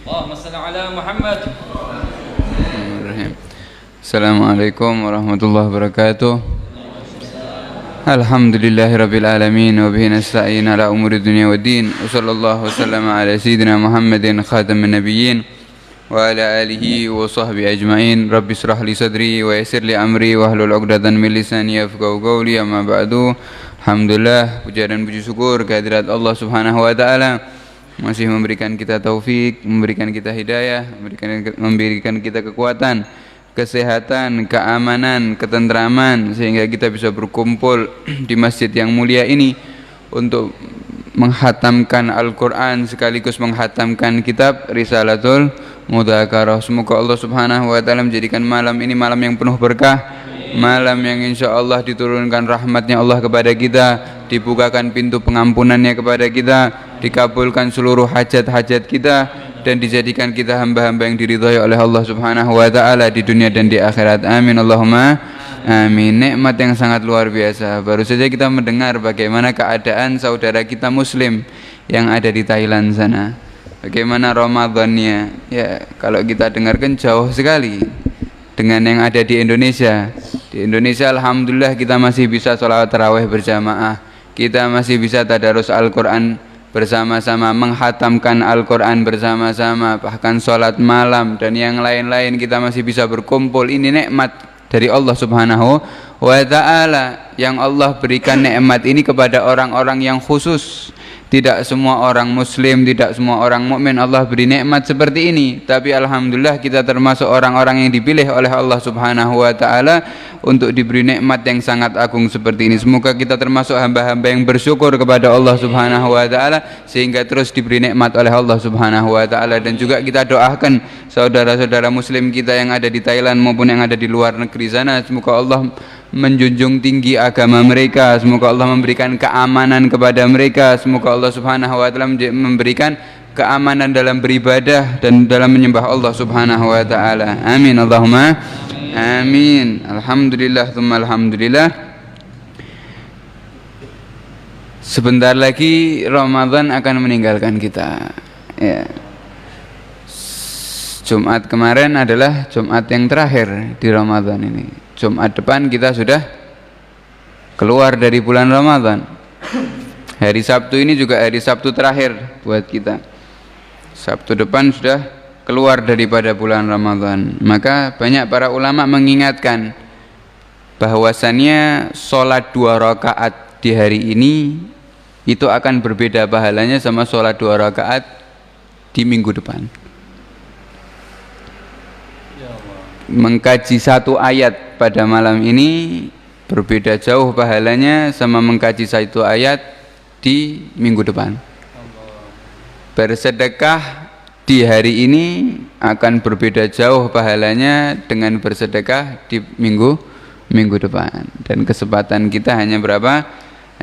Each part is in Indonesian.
اللهم صل على محمد. Assalamualaikum warahmatullahi wabarakatuh. Alhamdulillahirabbil alamin wa bihi nasta'in ala umuri dunya waddin. Wa sallallahu wasallama ala sayyidina Muhammadin khatamin nabiyyin wa ala alihi wa sahbihi ajmain. Rabbi israh li sadri wa yassir li amri wa hlul 'uqdatam min lisani yafqahu qawli. Amma ba'du. Alhamdulillah, puja dan puji syukur kehadirat Allah Subhanahu wa taala masih memberikan kita taufik, memberikan kita hidayah, memberikan kita kekuatan, kesehatan, keamanan, ketentraman sehingga kita bisa berkumpul di masjid yang mulia ini untuk menghatamkan Al-Quran sekaligus menghatamkan kitab Risalatul Mudzakarah. Semoga Allah Subhanahu wa taala menjadikan malam ini malam yang penuh berkah, malam yang insya Allah diturunkan rahmatnya Allah kepada kita, dibukakan pintu pengampunannya kepada kita, dikabulkan seluruh hajat-hajat kita, dan dijadikan kita hamba-hamba yang diridhai oleh Allah Subhanahu wa taala di dunia dan di akhirat. Amin Allahumma amin. Nikmat yang sangat luar biasa. Baru saja kita mendengar bagaimana keadaan saudara kita muslim yang ada di Thailand sana. Bagaimana Ramadannya? Ya, kalau kita dengarkan jauh sekali dengan yang ada di Indonesia. Di Indonesia alhamdulillah kita masih bisa sholawat tarawih berjamaah. Kita masih bisa tadarus Al-Quran bersama-sama, menghatamkan Al-Quran bersama-sama, bahkan sholat malam dan yang lain-lain kita masih bisa berkumpul. Ini nikmat dari Allah Subhanahu wa ta'ala yang Allah berikan nikmat ini kepada orang-orang yang khusus. Tidak semua orang muslim, tidak semua orang mukmin Allah beri nikmat seperti ini. Tapi alhamdulillah kita termasuk orang-orang yang dipilih oleh Allah Subhanahu wa taala untuk diberi nikmat yang sangat agung seperti ini. Semoga kita termasuk hamba-hamba yang bersyukur kepada Allah Subhanahu wa taala sehingga terus diberi nikmat oleh Allah Subhanahu wa taala. Dan juga kita doakan saudara-saudara muslim kita yang ada di Thailand maupun yang ada di luar negeri sana, semoga Allah menjunjung tinggi agama mereka, semoga Allah memberikan keamanan kepada mereka, semoga Allah Subhanahu wa taala memberikan keamanan dalam beribadah dan dalam menyembah Allah Subhanahu wa taala. Amin Allahumma amin. Alhamdulillah tsumma alhamdulillah. Sebentar lagi Ramadan akan meninggalkan kita. Ya. Jumat kemarin adalah Jumat yang terakhir di Ramadan ini. Jumat depan kita sudah keluar dari bulan Ramadan. Hari Sabtu ini juga hari Sabtu terakhir buat kita. Sabtu depan sudah keluar daripada bulan Ramadan. Maka banyak para ulama mengingatkan bahwasannya sholat 2 rakaat di hari ini itu akan berbeda pahalanya sama sholat 2 rakaat di minggu depan. Mengkaji 1 ayat pada malam ini berbeda jauh pahalanya sama mengkaji 1 ayat di minggu depan. Bersedekah di hari ini akan berbeda jauh pahalanya dengan bersedekah di minggu depan. Dan kesempatan kita hanya berapa?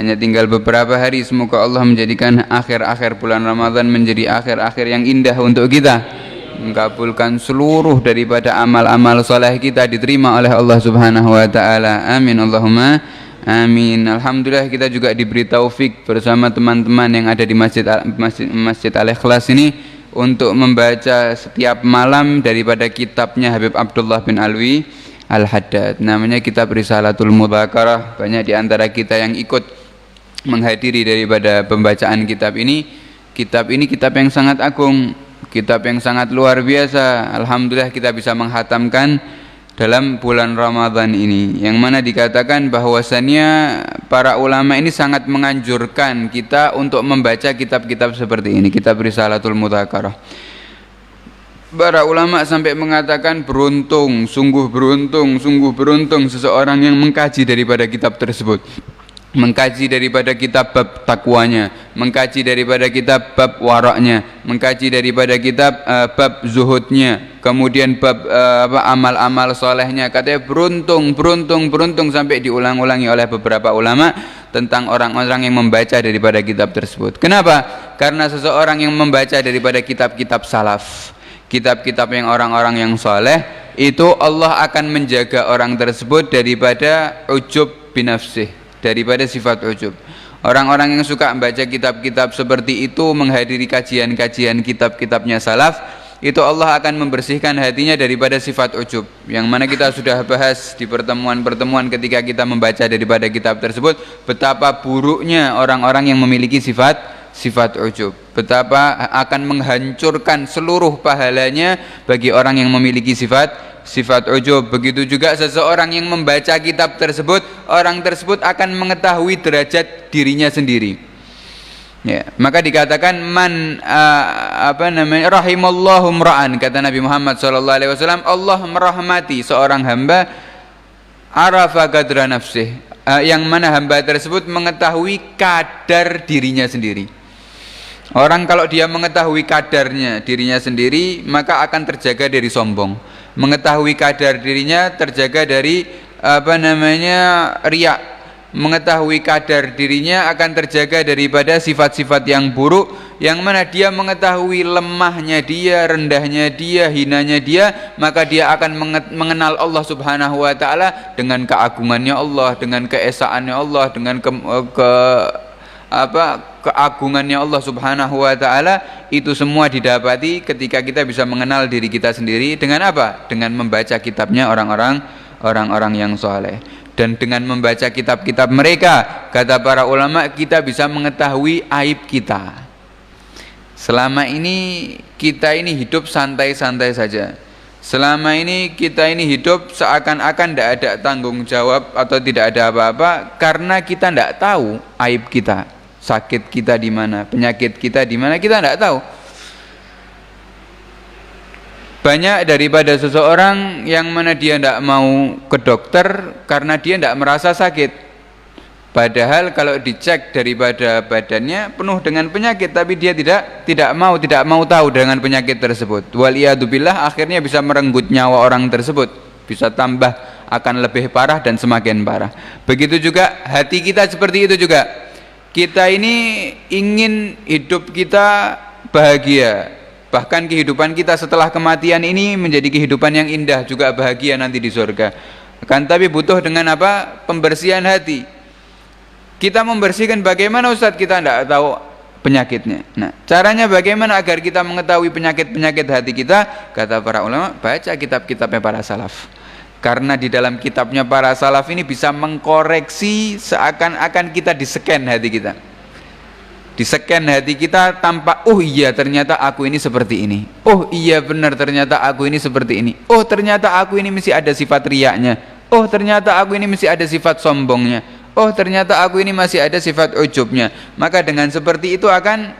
Hanya tinggal beberapa hari. Semoga Allah menjadikan akhir-akhir bulan Ramadan menjadi akhir-akhir yang indah untuk kita, mengabulkan seluruh daripada amal-amal soleh kita diterima oleh Allah Subhanahu wa taala. Amin Allahumma amin. Alhamdulillah kita juga diberi taufik bersama teman-teman yang ada di Masjid Al-Ikhlas ini untuk membaca setiap malam daripada kitabnya Habib Abdullah bin Alwi Al-Haddad. Namanya kitab Risalatul Mudzakarah. Banyak di antara kita yang ikut menghadiri daripada pembacaan kitab ini. Kitab ini kitab yang sangat agung, kitab yang sangat luar biasa. Alhamdulillah kita bisa menghatamkan dalam bulan Ramadan ini, yang mana dikatakan bahwasannya para ulama ini sangat menganjurkan kita untuk membaca kitab-kitab seperti ini, kitab Risalatul Mudzakarah. Para ulama sampai mengatakan beruntung, sungguh beruntung seseorang yang mengkaji daripada kitab tersebut, mengkaji daripada kitab bab takwanya, mengkaji daripada kitab bab waraknya, mengkaji daripada kitab bab zuhudnya, kemudian bab amal-amal solehnya. Katanya beruntung sampai diulang-ulangi oleh beberapa ulama tentang orang-orang yang membaca daripada kitab tersebut. Kenapa? Karena seseorang yang membaca daripada kitab-kitab salaf, kitab-kitab yang orang-orang yang soleh, itu Allah akan menjaga orang tersebut daripada ujub binafsih, daripada sifat ujub. Orang-orang yang suka membaca kitab-kitab seperti itu, menghadiri kajian-kajian kitab-kitabnya salaf, itu Allah akan membersihkan hatinya daripada sifat ujub, yang mana kita sudah bahas di pertemuan-pertemuan ketika kita membaca daripada kitab tersebut, betapa buruknya orang-orang yang memiliki sifat ujub, betapa akan menghancurkan seluruh pahalanya bagi orang yang memiliki sifat ujub. Begitu juga seseorang yang membaca kitab tersebut, orang tersebut akan mengetahui derajat dirinya sendiri. Ya, maka dikatakan rahimallahu mra'an, kata Nabi Muhammad SAW, Allah merahmati seorang hamba arafa qadra nafsih, yang mana hamba tersebut mengetahui kadar dirinya sendiri. Orang kalau dia mengetahui kadarnya dirinya sendiri, maka akan terjaga dari sombong. Mengetahui kadar dirinya terjaga dari riya. Mengetahui kadar dirinya akan terjaga daripada sifat-sifat yang buruk, yang mana dia mengetahui lemahnya dia, rendahnya dia, hinanya dia, maka dia akan mengenal Allah Subhanahu wa taala dengan keagungannya Allah, dengan keesaannya Allah, dengan keagungannya Allah Subhanahu wa taala. Itu semua didapati ketika kita bisa mengenal diri kita sendiri dengan apa? Dengan membaca kitabnya orang-orang yang soleh. Dan dengan membaca kitab-kitab mereka, kata para ulama, kita bisa mengetahui aib kita. Selama ini kita ini hidup santai-santai saja. Selama ini kita ini hidup seakan-akan tidak ada tanggung jawab atau tidak ada apa-apa, karena kita tidak tahu aib kita, sakit kita di mana, penyakit kita di mana, kita tidak tahu. Banyak daripada seseorang yang mana dia tidak mau ke dokter karena dia tidak merasa sakit, padahal kalau dicek daripada badannya penuh dengan penyakit, tapi dia tidak mau tahu dengan penyakit tersebut. Waliyadzubillah, akhirnya bisa merenggut nyawa orang tersebut, bisa tambah akan lebih parah dan semakin parah. Begitu juga hati kita seperti itu juga. Kita ini ingin hidup kita bahagia, bahkan kehidupan kita setelah kematian ini menjadi kehidupan yang indah, juga bahagia nanti di surga. Kan tapi butuh dengan apa? Pembersihan hati. Kita membersihkan bagaimana, Ustadz? Kita tidak tahu penyakitnya. Nah, caranya bagaimana agar kita mengetahui penyakit-penyakit hati kita? Kata para ulama, baca kitab-kitabnya para salaf. Karena di dalam kitabnya para salaf ini bisa mengkoreksi seakan-akan kita di-scan hati kita. Di-scan hati kita tanpa, oh iya ternyata aku ini seperti ini, oh iya benar ternyata aku ini seperti ini, oh ternyata aku ini mesti ada sifat riyaknya, oh ternyata aku ini mesti ada sifat sombongnya, oh ternyata aku ini masih ada sifat ujubnya. Maka dengan seperti itu akan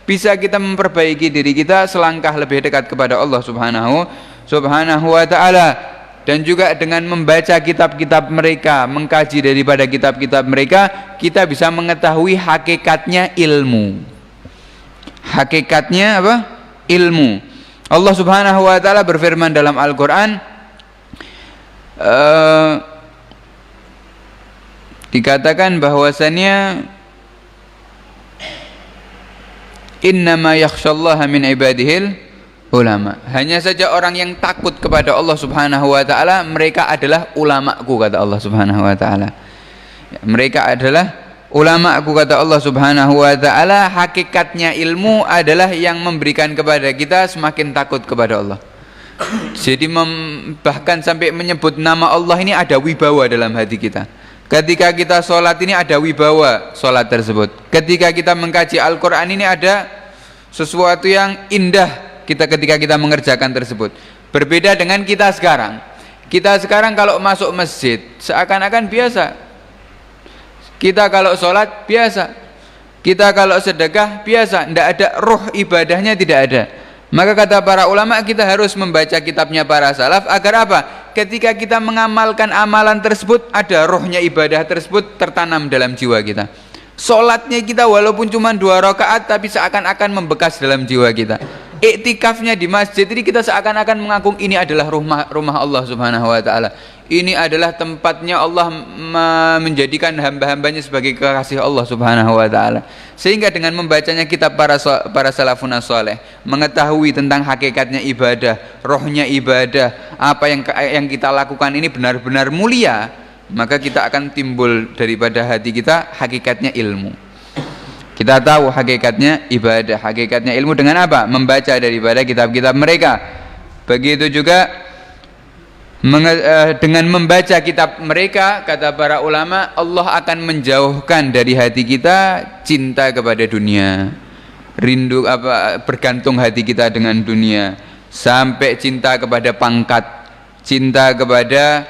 bisa kita memperbaiki diri kita selangkah lebih dekat kepada Allah Subhanahu wa ta'ala. Dan juga dengan membaca kitab-kitab mereka, mengkaji daripada kitab-kitab mereka, kita bisa mengetahui hakikatnya ilmu. Hakikatnya apa? Ilmu. Allah Subhanahu wa ta'ala berfirman dalam Al-Quran, dikatakan bahwasannya innama yakhshallaha min ibadihil ulama. Hanya saja orang yang takut kepada Allah Subhanahu wa ta'ala, mereka adalah ulamaku, kata Allah Subhanahu wa ta'ala. Mereka adalah ulamaku, kata Allah Subhanahu wa ta'ala. Hakikatnya ilmu adalah yang memberikan kepada kita semakin takut kepada Allah. Jadi bahkan sampai menyebut nama Allah ini ada wibawa dalam hati kita. Ketika kita sholat ini ada wibawa sholat tersebut. Ketika kita mengkaji Al-Quran ini ada sesuatu yang indah ketika kita mengerjakan tersebut. Berbeda dengan kita sekarang. Kita sekarang kalau masuk masjid seakan-akan biasa. Kita kalau sholat biasa. Kita kalau sedekah biasa. Tidak ada ruh ibadahnya, tidak ada. Maka kata para ulama, kita harus membaca kitabnya para salaf agar apa? Ketika kita mengamalkan amalan tersebut, ada ruhnya ibadah tersebut tertanam dalam jiwa kita. Sholatnya kita walaupun cuma 2 rakaat, tapi seakan-akan membekas dalam jiwa kita. Iktikafnya di masjid ini kita seakan-akan mengaku ini adalah rumah Allah Subhanahu wa ta'ala. Ini adalah tempatnya Allah menjadikan hamba-hambanya sebagai kekasih Allah Subhanahu wa ta'ala. Sehingga dengan membacanya kitab para salafun saleh, mengetahui tentang hakikatnya ibadah, rohnya ibadah, apa yang kita lakukan ini benar-benar mulia, maka kita akan timbul daripada hati kita hakikatnya ilmu. Kita tahu hakikatnya ibadah, hakikatnya ilmu dengan apa? Membaca daripada kitab-kitab mereka. Begitu juga dengan membaca kitab mereka, kata para ulama, Allah akan menjauhkan dari hati kita cinta kepada dunia, rindu bergantung hati kita dengan dunia, sampai cinta kepada pangkat, cinta kepada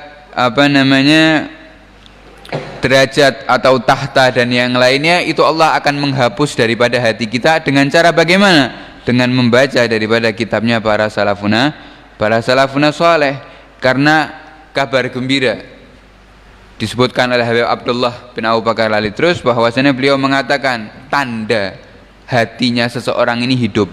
derajat atau tahta dan yang lainnya. Itu Allah akan menghapus daripada hati kita dengan cara bagaimana? Dengan membaca daripada kitabnya para salafuna saleh. Karena kabar gembira disebutkan oleh Habib Abdullah bin Abu Bakar Al-Idrus bahwasanya beliau mengatakan tanda hatinya seseorang ini hidup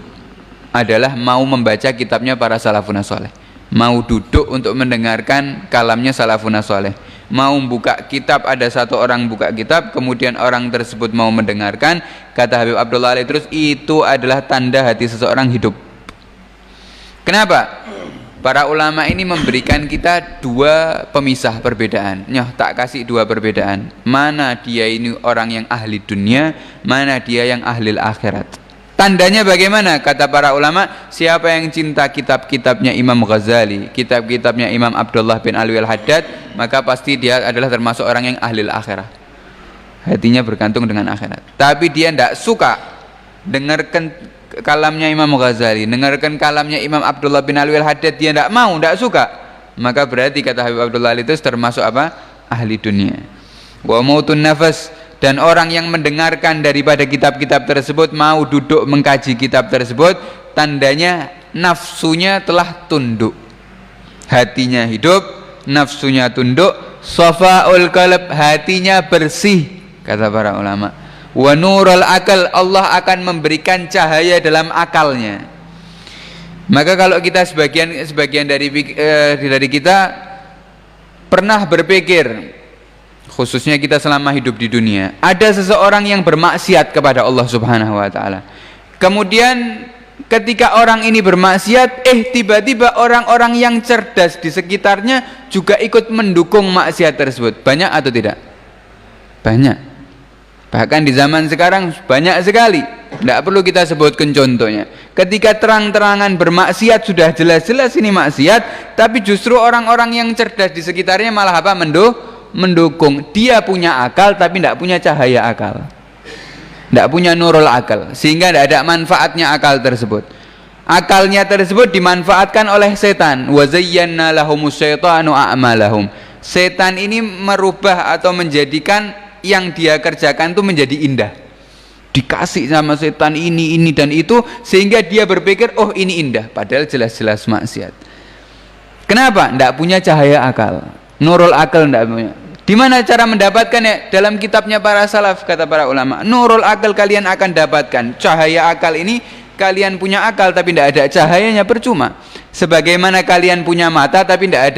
adalah mau membaca kitabnya para salafun saleh, mau duduk untuk mendengarkan kalamnya salafun saleh, mau buka kitab, ada satu orang buka kitab kemudian orang tersebut mau mendengarkan, kata Habib Abdullah Al-Idrus, itu adalah tanda hati seseorang hidup. Kenapa? Para ulama ini memberikan kita dua pemisah perbedaan. Tak kasih dua perbedaan. Mana dia ini orang yang ahli dunia, mana dia yang ahli akhirat. Tandanya bagaimana? Kata para ulama, siapa yang cinta kitab-kitabnya Imam Ghazali, kitab-kitabnya Imam Abdullah bin Alwi Al-Haddad, maka pasti dia adalah termasuk orang yang ahli akhirat. Hatinya bergantung dengan akhirat. Tapi dia tidak suka dengarkan kalamnya Imam Ghazali, dengarkan kalamnya Imam Abdullah bin Alwi Al-Haddad, dia tidak mau, tidak suka, maka berarti kata Habib Abdullah itu termasuk apa? Ahli dunia. Wa mautun nafas, dan orang yang mendengarkan daripada kitab-kitab tersebut, mau duduk mengkaji kitab tersebut, tandanya nafsunya telah tunduk, hatinya hidup, nafsunya tunduk. Safaul qalb, hatinya bersih, kata para ulama. Wa nurul akal, Allah akan memberikan cahaya dalam akalnya. Maka kalau kita sebagian dari kita pernah berpikir, khususnya kita selama hidup di dunia, ada seseorang yang bermaksiat kepada Allah Subhanahu wa taala. Kemudian ketika orang ini bermaksiat, tiba-tiba orang-orang yang cerdas di sekitarnya juga ikut mendukung maksiat tersebut. Banyak atau tidak? Banyak. Bahkan di zaman sekarang banyak sekali. Tidak perlu kita sebutkan contohnya. Ketika terang-terangan bermaksiat, sudah jelas-jelas ini maksiat, tapi justru orang-orang yang cerdas di sekitarnya malah apa? Mendukung. Dia punya akal tapi tidak punya cahaya akal, tidak punya nurul akal, sehingga tidak ada manfaatnya akal tersebut. Akalnya tersebut dimanfaatkan oleh setan. Wa zayyana lahumus syaitanu a'malahum. Setan ini merubah atau menjadikan yang dia kerjakan itu menjadi indah, dikasih sama setan ini dan itu, sehingga dia berpikir, oh ini indah, padahal jelas-jelas maksiat. Kenapa? Tidak punya cahaya akal, nurul akal tidak punya. Di mana cara mendapatkannya? Dalam kitabnya para salaf, kata para ulama, nurul akal kalian akan dapatkan. Cahaya akal ini, kalian punya akal tapi tidak ada cahayanya, percuma. Sebagaimana kalian punya mata tapi tidak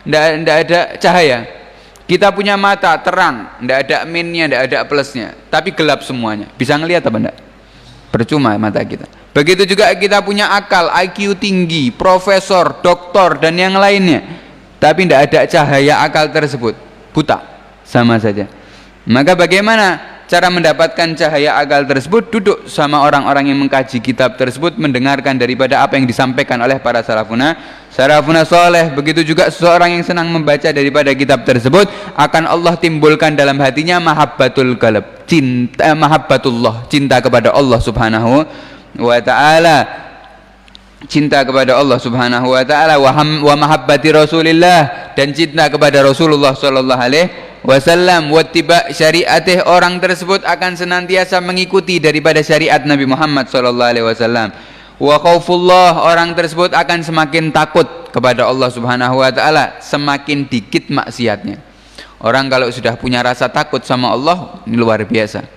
ada cahaya. Kita punya mata terang, tidak ada minnya, tidak ada plusnya, tapi gelap semuanya. Bisa ngelihat apa enggak? Percuma mata kita. Begitu juga kita punya akal, IQ tinggi, profesor, doktor dan yang lainnya, tapi tidak ada cahaya akal tersebut, buta, sama saja. Maka bagaimana cara mendapatkan cahaya akal tersebut? Duduk sama orang-orang yang mengkaji kitab tersebut, mendengarkan daripada apa yang disampaikan oleh para salafuna soleh. Begitu juga seseorang yang senang membaca daripada kitab tersebut, akan Allah timbulkan dalam hatinya mahabbatul qalb, mahabbatullah, cinta kepada Allah Subhanahu wa taala, cinta kepada Allah Subhanahu wa taala, wa mahabbati Rasulillah, dan cinta kepada Rasulullah sallallahu alaihi wasallam, wattiba syariatih, orang tersebut akan senantiasa mengikuti daripada syariat Nabi Muhammad sallallahu alaihi wasallam. Wa khaufullah, orang tersebut akan semakin takut kepada Allah Subhanahu wa taala, semakin dikit maksiatnya. Orang kalau sudah punya rasa takut sama Allah, ini luar biasa.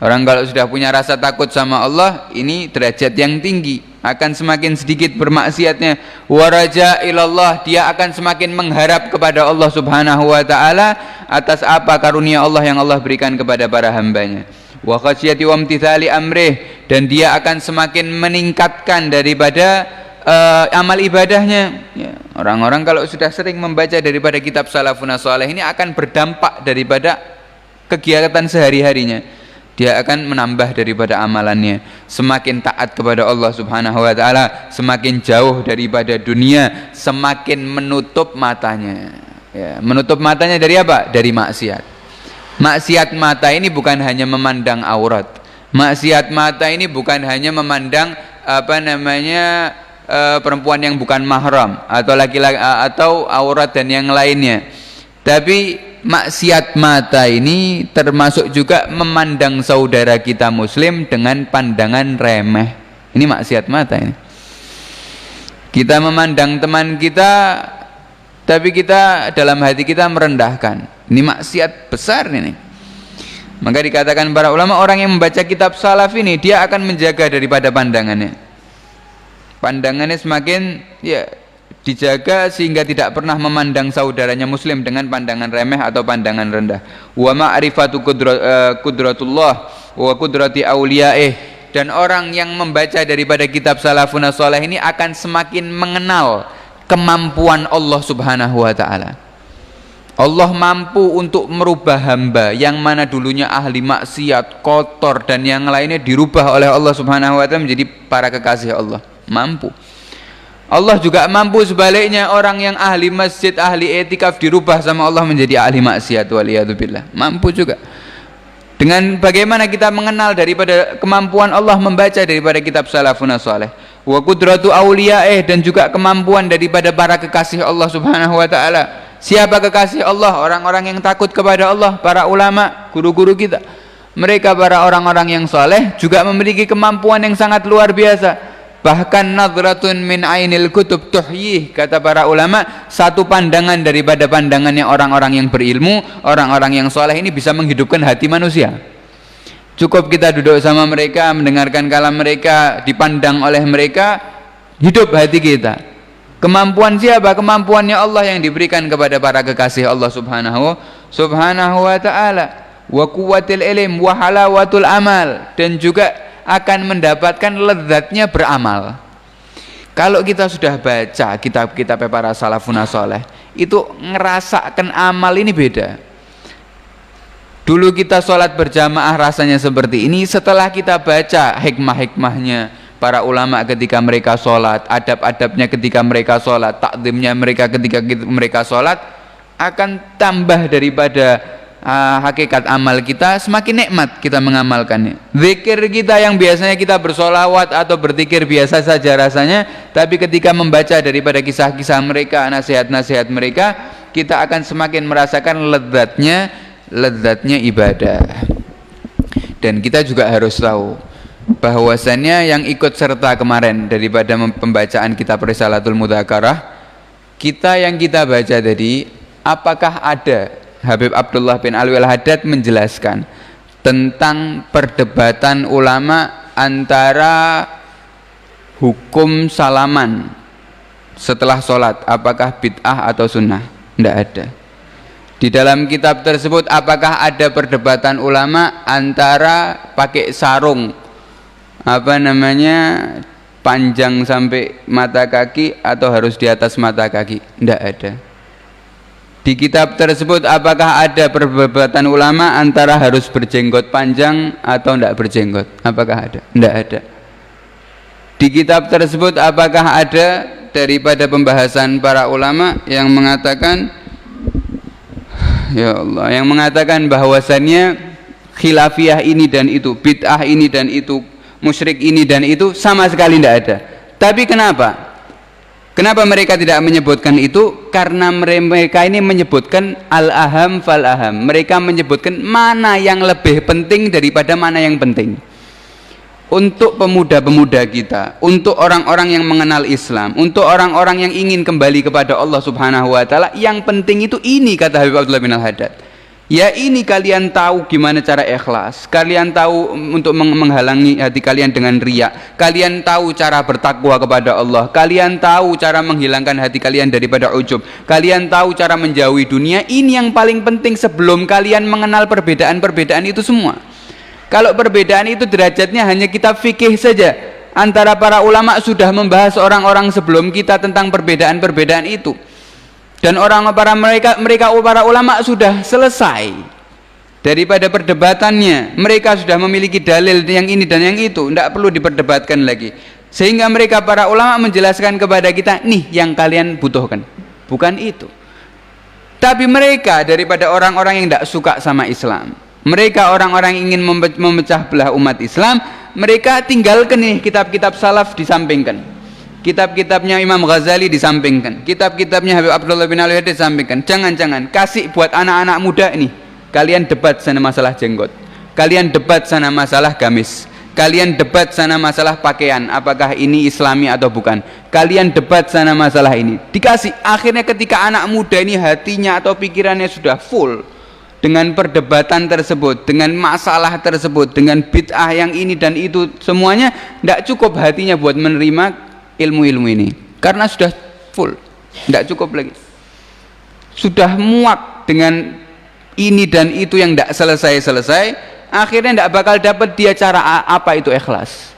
Orang kalau sudah punya rasa takut sama Allah, ini derajat yang tinggi, akan semakin sedikit bermaksiatnya. Wa raja ilallah, dia akan semakin mengharap kepada Allah Subhanahu wa taala atas apa karunia Allah yang Allah berikan kepada para hambanya. Wa khasyati wa imtithali amrih, dan dia akan semakin meningkatkan daripada amal ibadahnya. Orang-orang kalau sudah sering membaca daripada kitab salafun saleh ini akan berdampak daripada kegiatan sehari-harinya. dia akan menambah daripada amalannya. Semakin taat kepada Allah Subhanahu wa taala, semakin jauh daripada dunia, semakin menutup matanya. Ya, menutup matanya dari apa? Dari maksiat. Maksiat mata ini bukan hanya memandang aurat. Maksiat mata ini bukan hanya memandang perempuan yang bukan mahram atau laki-laki atau aurat dan yang lainnya. Tapi maksiat mata ini termasuk juga memandang saudara kita muslim dengan pandangan remeh. Ini maksiat mata ini. Kita memandang teman kita, tapi kita dalam hati kita merendahkan. Ini maksiat besar ini. Maka dikatakan para ulama, orang yang membaca kitab salaf ini dia akan menjaga daripada pandangannya. Pandangannya semakin dijaga sehingga tidak pernah memandang saudaranya muslim dengan pandangan remeh atau pandangan rendah. Wa ma'rifatu qudratullah wa qudrati auliyaih. Dan orang yang membaca daripada kitab salafun salih ini akan semakin mengenal kemampuan Allah Subhanahu wa taala. Allah mampu untuk merubah hamba yang mana dulunya ahli maksiat, kotor dan yang lainnya dirubah oleh Allah Subhanahu wa taala menjadi para kekasih Allah. Mampu. Allah juga mampu sebaliknya, orang yang ahli masjid, ahli etikaf dirubah sama Allah menjadi ahli maksiat, waliyadzubillah. Mampu juga. Dengan bagaimana kita mengenal daripada kemampuan Allah membaca daripada kitab salafun salih. Wa qudratu auliyaih, dan juga kemampuan daripada para kekasih Allah Subhanahu wa taala. Siapa kekasih Allah? Orang-orang yang takut kepada Allah, para ulama, guru-guru kita. Mereka para orang-orang yang saleh juga memiliki kemampuan yang sangat luar biasa. Bahkan nadratun min ainil kutub tuhyih, kata para ulama, satu pandangan daripada pandangannya orang-orang yang berilmu, orang-orang yang soleh ini bisa menghidupkan hati manusia. Cukup kita duduk sama mereka, mendengarkan kalam mereka, dipandang oleh mereka, hidup hati kita. Kemampuan siapa? Kemampuannya Allah yang diberikan kepada para kekasih Allah Subhanahu wa ta'ala. Wa quwwatil ilm wa halawatul amal, dan juga akan mendapatkan lezatnya beramal. Kalau kita sudah baca kitab-kitab para salafun salih, itu ngerasakan amal ini beda. Dulu kita sholat berjamaah rasanya seperti ini, setelah kita baca hikmah-hikmahnya para ulama ketika mereka sholat, adab-adabnya ketika mereka sholat, takzimnya mereka ketika mereka sholat, akan tambah daripada hakikat amal kita, semakin nikmat kita mengamalkannya. Zikir kita yang biasanya kita bersolawat atau berzikir biasa saja rasanya, tapi ketika membaca daripada kisah-kisah mereka, nasihat-nasihat mereka, kita akan semakin merasakan lezatnya ibadah. Dan kita juga harus tahu bahwasannya yang ikut serta kemarin daripada pembacaan kitab Risalatul Mudzakarah, kita yang kita baca tadi, apakah ada? Habib Abdullah bin Alwi Al-Haddad menjelaskan tentang perdebatan ulama antara hukum salaman setelah sholat, apakah bid'ah atau sunnah. Tidak ada. Di dalam kitab tersebut apakah ada perdebatan ulama antara pakai sarung panjang sampai mata kaki atau harus di atas mata kaki? Tidak ada. Di kitab tersebut apakah ada perdebatan ulama antara harus berjenggot panjang atau tidak berjenggot? Apakah ada? Tidak ada. Di kitab tersebut apakah ada daripada pembahasan para ulama yang mengatakan, ya Allah, yang mengatakan bahwasannya khilafiyah ini dan itu, bid'ah ini dan itu, musyrik ini dan itu? Sama sekali tidak ada. Tapi kenapa? Kenapa mereka tidak menyebutkan itu? Karena mereka ini menyebutkan al-aham fal-aham. Mereka menyebutkan mana yang lebih penting daripada mana yang penting. Untuk pemuda-pemuda kita, untuk orang-orang yang mengenal Islam, untuk orang-orang yang ingin kembali kepada Allah Subhanahu wa taala, yang penting itu ini, kata Habib Abdullah bin Al-Haddad. Ya ini kalian tahu gimana cara ikhlas, kalian tahu untuk menghalangi hati kalian dengan riya, kalian tahu cara bertakwa kepada Allah, kalian tahu cara menghilangkan hati kalian daripada ujub, kalian tahu cara menjauhi dunia. Ini yang paling penting sebelum kalian mengenal perbedaan-perbedaan itu semua. Kalau perbedaan itu derajatnya hanya kitab fikih saja, antara para ulama sudah membahas orang-orang sebelum kita tentang perbedaan-perbedaan itu. Dan para ulama sudah selesai. daripada perdebatannya. Mereka sudah memiliki dalil yang ini dan yang itu, tidak perlu diperdebatkan lagi. Sehingga mereka para ulama menjelaskan kepada kita, nih yang kalian butuhkan, bukan itu. Tapi mereka daripada orang-orang yang tidak suka sama Islam, mereka orang-orang yang ingin memecah belah umat Islam, mereka tinggalkan nih kitab-kitab salaf, disampingkan. Kitab-kitabnya Imam Ghazali disampingkan, kitab-kitabnya Habib Abdullah bin Ali disampingkan. Jangan-jangan kasih buat anak-anak muda ini, kalian debat sana masalah jenggot, kalian debat sana masalah gamis, kalian debat sana masalah pakaian, apakah ini islami atau bukan, kalian debat sana masalah ini. Dikasih. Akhirnya ketika anak muda ini hatinya atau pikirannya sudah full dengan perdebatan tersebut, dengan masalah tersebut, dengan bid'ah yang ini dan itu semuanya, tidak cukup hatinya buat menerima ilmu-ilmu ini, karena sudah full, tidak cukup lagi, sudah muak dengan ini dan itu yang tidak selesai-selesai. Akhirnya tidak bakal dapat dia cara apa itu ikhlas.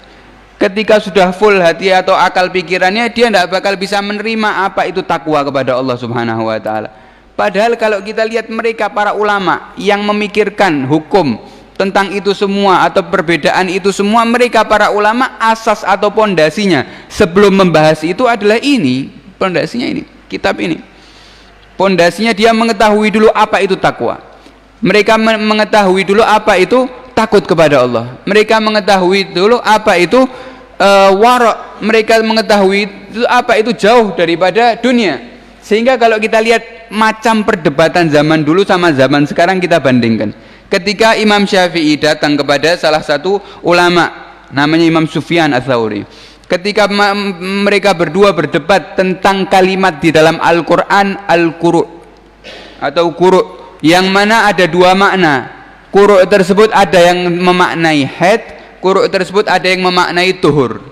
Ketika sudah full hati atau akal pikirannya, dia tidak bakal bisa menerima apa itu takwa kepada Allah Subhanahu wa Ta'ala. Padahal kalau kita lihat mereka para ulama yang memikirkan hukum tentang itu semua atau perbedaan itu semua, mereka para ulama asas atau pondasinya sebelum membahas itu adalah ini, pondasinya ini, kitab ini. Pondasinya dia mengetahui dulu apa itu takwa. Mereka mengetahui dulu apa itu takut kepada Allah. Mereka mengetahui dulu apa itu warok. Mereka mengetahui dulu apa itu jauh daripada dunia. Sehingga kalau kita lihat macam perdebatan zaman dulu sama zaman sekarang, kita bandingkan. Ketika Imam Syafi'i datang kepada salah satu ulama namanya Imam Sufyan Ats-Tsauri, ketika mereka berdua berdebat tentang kalimat di dalam Al-Quran, al-quru' atau quru', yang mana ada dua makna. Quru' tersebut ada yang memaknai haid, quru' tersebut ada yang memaknai tuhur.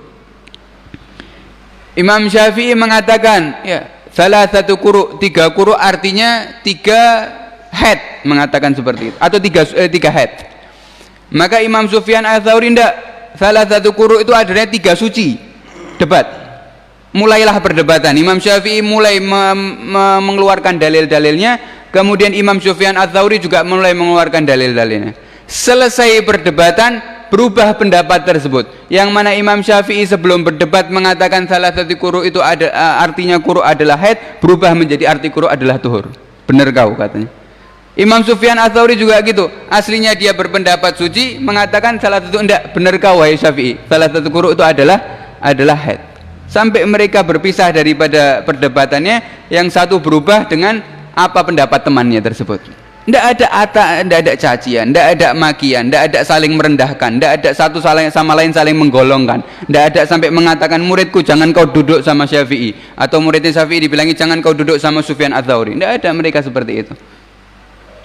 Imam Syafi'i mengatakan, ya, salah satu quru', 3 quru' artinya 3 haid, mengatakan seperti itu, atau 3 haid. Maka Imam Sufyan Ats-Tsauri tidak, salah satu quru' itu adanya 3 suci. Debat, mulailah perdebatan. Imam Syafi'i mulai mengeluarkan dalil-dalilnya, kemudian Imam Sufyan Ats-Tsauri juga mulai mengeluarkan dalil-dalilnya. Selesai perdebatan, berubah pendapat tersebut, yang mana Imam Syafi'i sebelum berdebat mengatakan salah satu quru' itu ada artinya quru' adalah haid, berubah menjadi arti quru' adalah tuhur. Benar kau, katanya. Imam Sufyan Ats-Tsauri juga gitu, aslinya dia berpendapat suci, mengatakan salah satu, enggak, benar kau wahai Syafi'i, salah satu quru' itu adalah haid. Sampai mereka berpisah daripada perdebatannya, yang satu berubah dengan apa pendapat temannya tersebut. Tidak ada cacian, tidak ada makian, tidak ada saling merendahkan, tidak ada satu sama lain saling menggolongkan, tidak ada sampai mengatakan muridku jangan kau duduk sama Syafi'i, atau muridnya Syafi'i dibilangi jangan kau duduk sama Sufyan Ats-Tsauri. Tidak ada mereka seperti itu.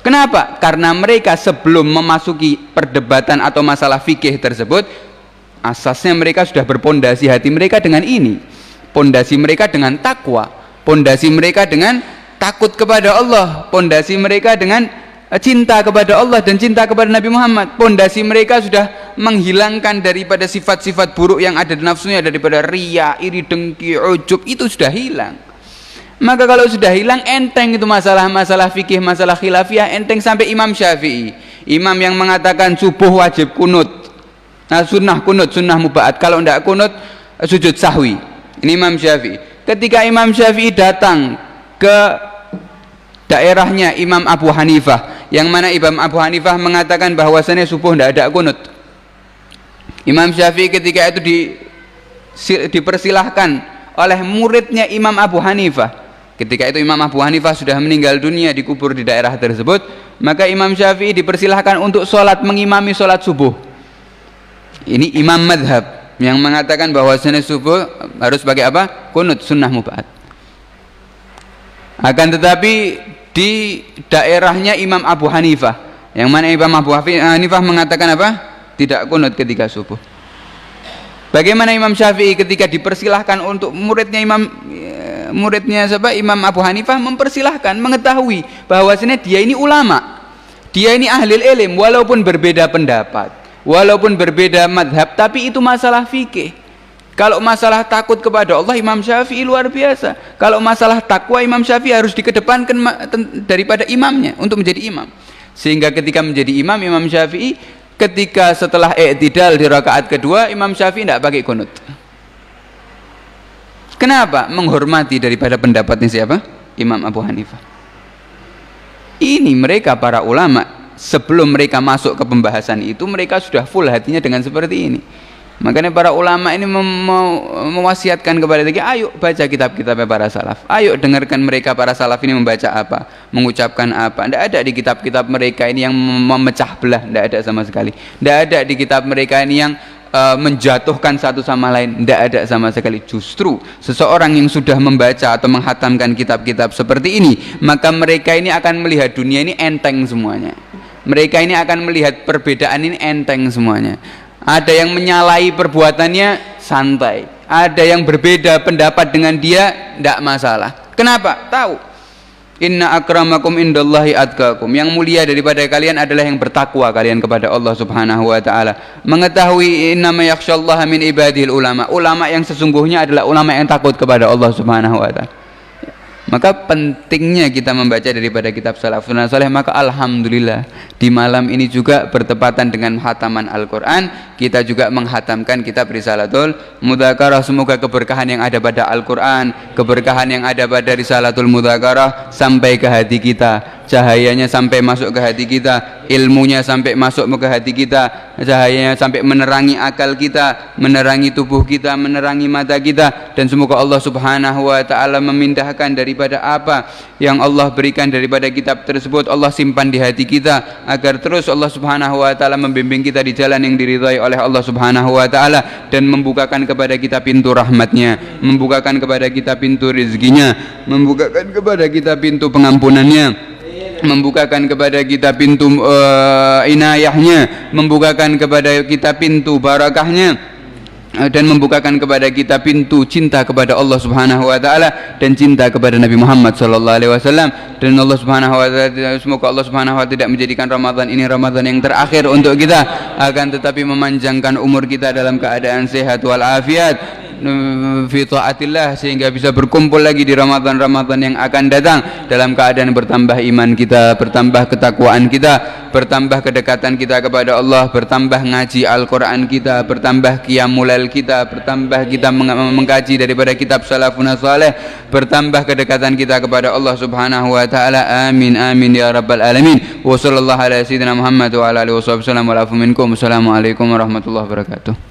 Kenapa? Karena mereka sebelum memasuki perdebatan atau masalah fikih tersebut, asasnya mereka sudah berpondasi hati mereka dengan ini, pondasi mereka dengan takwa, pondasi mereka dengan takut kepada Allah, pondasi mereka dengan cinta kepada Allah dan cinta kepada Nabi Muhammad. Pondasi mereka sudah menghilangkan daripada sifat-sifat buruk yang ada di nafsunya, daripada riya, iri, dengki, ujub, itu sudah hilang. Maka kalau sudah hilang, enteng itu masalah-masalah fikih, masalah khilafiyah, enteng. Sampai Imam Syafi'i, imam yang mengatakan subuh wajib kunut, nah, sunnah kunut, sunnah muba'at, kalau tidak kunut sujud sahwi. Ini Imam Syafi'i. Ketika Imam Syafi'i datang ke daerahnya Imam Abu Hanifah, yang mana Imam Abu Hanifah mengatakan bahwasannya subuh tidak ada kunut, Imam Syafi'i ketika itu dipersilahkan oleh muridnya Imam Abu Hanifah. Ketika itu Imam Abu Hanifah sudah meninggal dunia, dikubur di daerah tersebut. Maka Imam Syafi'i dipersilahkan untuk sholat, mengimami sholat subuh. Ini imam madhab yang mengatakan bahwasanya subuh harus pakai apa? Kunut, sunnah muba'at. Akan tetapi di daerahnya Imam Abu Hanifah, yang mana Imam Abu Hanifah mengatakan apa? Tidak kunut ketika subuh. Bagaimana Imam Syafi'i ketika dipersilahkan untuk muridnya Imam Abu Hanifah mempersilahkan, mengetahui bahwasanya dia ini ulama, dia ini ahli ilm, walaupun berbeda pendapat, walaupun berbeda madhab, tapi itu masalah fikih. Kalau masalah takut kepada Allah, Imam Syafi'i luar biasa. Kalau masalah takwa, Imam Syafi'i harus dikedepankan daripada imamnya untuk menjadi imam. Sehingga ketika menjadi imam, Imam Syafi'i ketika setelah i'tidal di rakaat kedua, Imam Syafi'i tidak pakai kunut. Kenapa? Menghormati daripada pendapatnya siapa? Imam Abu Hanifah. Ini mereka para ulama, sebelum mereka masuk ke pembahasan itu, mereka sudah full hatinya dengan seperti ini. Makanya para ulama ini mewasiatkan kepada kita, ayo baca kitab-kitabnya para salaf, ayo dengarkan mereka para salaf ini membaca apa, mengucapkan apa. Tidak ada di kitab-kitab mereka ini yang memecah belah, tidak ada sama sekali. Tidak ada di kitab mereka ini yang menjatuhkan satu sama lain, tidak ada sama sekali. Justru seseorang yang sudah membaca atau menghatamkan kitab-kitab seperti ini, maka mereka ini akan melihat dunia ini enteng semuanya. Mereka ini akan melihat perbedaan ini enteng semuanya. Ada yang menyalahi perbuatannya santai, ada yang berbeda pendapat dengan dia tidak masalah. Kenapa? Tahu, inna akramakum indallahi atqakum, yang mulia daripada kalian adalah yang bertakwa kalian kepada Allah Subhanahu wa taala. Mengetahui innama yakhsyallaha min ibadil ulama, ulama yang sesungguhnya adalah ulama yang takut kepada Allah Subhanahu wa taala. Maka pentingnya kita membaca daripada kitab salafun saleh. Maka alhamdulillah di malam ini juga bertepatan dengan khataman Al-Quran, kita juga menghatamkan kitab Risalatul Mudzakarah. Semoga keberkahan yang ada pada Al-Quran, keberkahan yang ada pada Risalatul Mudzakarah sampai ke hati kita, cahayanya sampai masuk ke hati kita, ilmunya sampai masuk ke hati kita, cahayanya sampai menerangi akal kita, menerangi tubuh kita, menerangi mata kita. Dan semoga Allah Subhanahu wa taala memindahkan daripada apa yang Allah berikan daripada kitab tersebut, Allah simpan di hati kita, agar terus Allah Subhanahu wa taala membimbing kita di jalan yang diridhai oleh Allah Subhanahu wa taala, dan membukakan kepada kita pintu rahmatnya, membukakan kepada kita pintu rezekinya, membukakan kepada kita pintu pengampunannya, membukakan kepada kita pintu inayahnya, membukakan kepada kita pintu barakahnya, dan membukakan kepada kita pintu cinta kepada Allah Subhanahu wa taala dan cinta kepada Nabi Muhammad sallallahu alaihi wasallam. Dan Allah Subhanahu wa taala, semoga Allah Subhanahu wa taala tidak menjadikan Ramadan ini Ramadan yang terakhir untuk kita, akan tetapi memanjangkan umur kita dalam keadaan sehat wal afiat fi taatillah, sehingga bisa berkumpul lagi di Ramadan-Ramadan yang akan datang dalam keadaan bertambah iman kita, bertambah ketakwaan kita, bertambah kedekatan kita kepada Allah, bertambah ngaji Al-Quran kita, bertambah qiyamul lail kita, bertambah kita mengkaji daripada kitab salafun saleh, bertambah kedekatan kita kepada Allah Subhanahu wa taala. Amin amin ya rabbal alamin. Wa sallallahu ala sayyidina Muhammad wa ala alihi wasallam. Assalamualaikum warahmatullahi wabarakatuh.